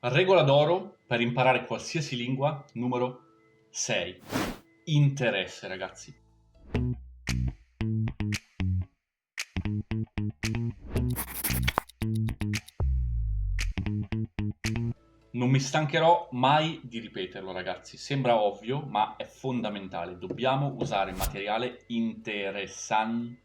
Regola d'oro per imparare qualsiasi lingua, numero 6. Interesse, ragazzi. Non mi stancherò mai di ripeterlo, ragazzi. Sembra ovvio, ma è fondamentale. Dobbiamo usare materiale interessante.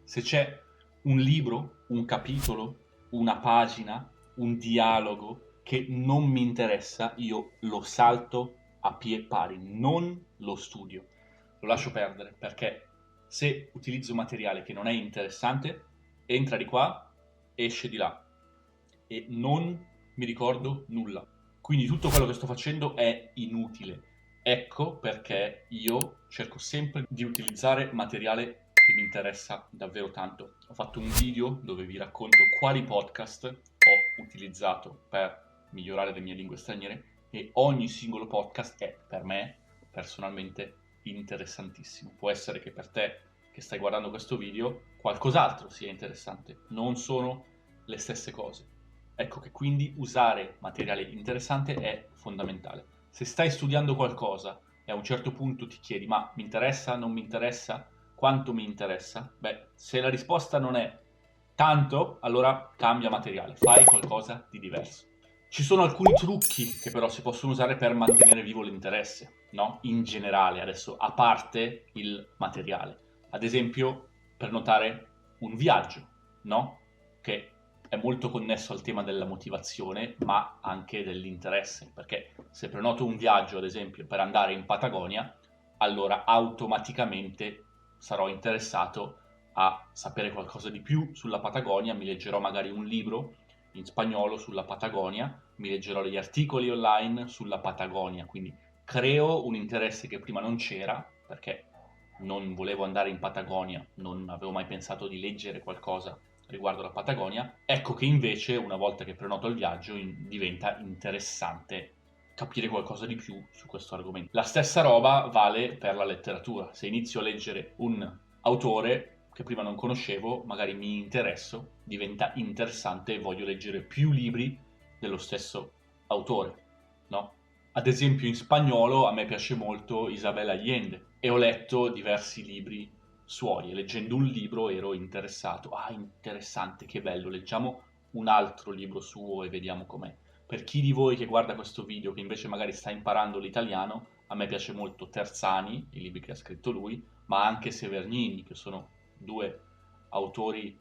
Se c'è un libro, un capitolo, una pagina, un dialogo che non mi interessa, io lo salto a piè pari, non lo studio. Lo lascio perdere, perché se utilizzo materiale che non è interessante, entra di qua, esce di là e non mi ricordo nulla. Quindi tutto quello che sto facendo è inutile. Ecco perché io cerco sempre di utilizzare materiale che mi interessa davvero tanto. Ho fatto un video dove vi racconto quali podcast ho utilizzato per migliorare le mie lingue straniere e ogni singolo podcast è per me personalmente interessantissimo. Può essere che per te che stai guardando questo video qualcos'altro sia interessante, non sono le stesse cose. Ecco che quindi usare materiale interessante è fondamentale. Se stai studiando qualcosa e a un certo punto ti chiedi ma mi interessa, non mi interessa, quanto mi interessa? Beh, se la risposta non è tanto, allora cambia materiale, fai qualcosa di diverso. Ci sono alcuni trucchi che però si possono usare per mantenere vivo l'interesse, no? In generale, adesso a parte il materiale. Ad esempio, prenotare un viaggio, no? Che è molto connesso al tema della motivazione, ma anche dell'interesse, perché se prenoto un viaggio, ad esempio, per andare in Patagonia, allora automaticamente sarò interessato a sapere qualcosa di più sulla Patagonia, mi leggerò magari un libro in spagnolo sulla Patagonia, mi leggerò degli articoli online sulla Patagonia, quindi creo un interesse che prima non c'era, perché non volevo andare in Patagonia, non avevo mai pensato di leggere qualcosa riguardo la Patagonia, ecco che invece una volta che prenoto il viaggio diventa interessante capire qualcosa di più su questo argomento. La stessa roba vale per la letteratura. Se inizio a leggere un autore che prima non conoscevo, magari mi interesso, diventa interessante e voglio leggere più libri dello stesso autore, no? Ad esempio in spagnolo a me piace molto Isabel Allende e ho letto diversi libri suoi e leggendo un libro ero interessato. Ah, interessante, che bello, leggiamo un altro libro suo e vediamo com'è. Per chi di voi che guarda questo video, che invece magari sta imparando l'italiano, a me piace molto Terzani, i libri che ha scritto lui, ma anche Severnini, che sono due autori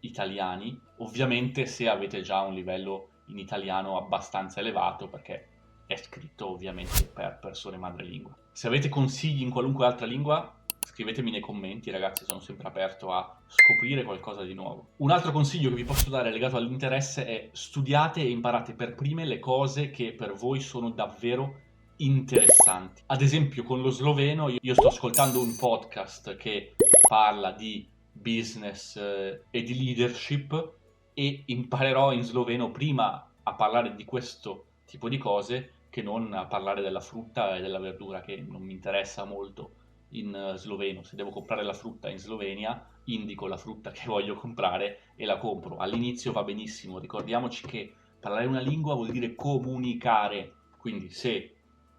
italiani. Ovviamente se avete già un livello in italiano abbastanza elevato, perché è scritto ovviamente per persone madrelingua. Se avete consigli in qualunque altra lingua, scrivetemi nei commenti, ragazzi, sono sempre aperto a scoprire qualcosa di nuovo. Un altro consiglio che vi posso dare legato all'interesse è studiate e imparate per prime le cose che per voi sono davvero interessanti. Ad esempio con lo sloveno io sto ascoltando un podcast che parla di business e di leadership e imparerò in sloveno prima a parlare di questo tipo di cose che non a parlare della frutta e della verdura, che non mi interessa molto in sloveno. Se devo comprare la frutta in Slovenia, indico la frutta che voglio comprare e la compro. All'inizio va benissimo, ricordiamoci che parlare una lingua vuol dire comunicare, quindi se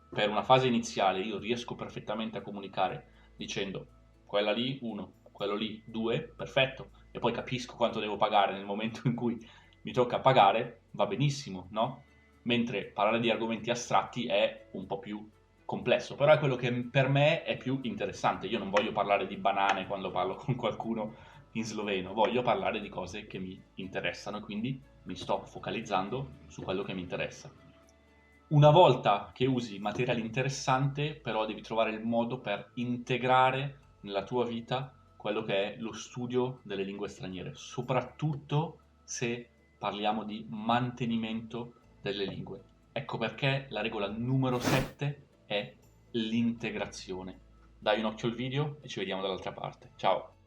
per una fase iniziale io riesco perfettamente a comunicare dicendo quella lì 1, quello lì 2, perfetto, e poi capisco quanto devo pagare nel momento in cui mi tocca pagare, va benissimo, no? Mentre parlare di argomenti astratti è un po' più complesso, però è quello che per me è più interessante. Io non voglio parlare di banane quando parlo con qualcuno in sloveno, voglio parlare di cose che mi interessano e quindi mi sto focalizzando su quello che mi interessa. Una volta che usi materiale interessante, però devi trovare il modo per integrare nella tua vita quello che è lo studio delle lingue straniere, soprattutto se parliamo di mantenimento delle lingue. Ecco perché la regola numero 7 è l'integrazione. Dai un occhio al video e ci vediamo dall'altra parte. Ciao!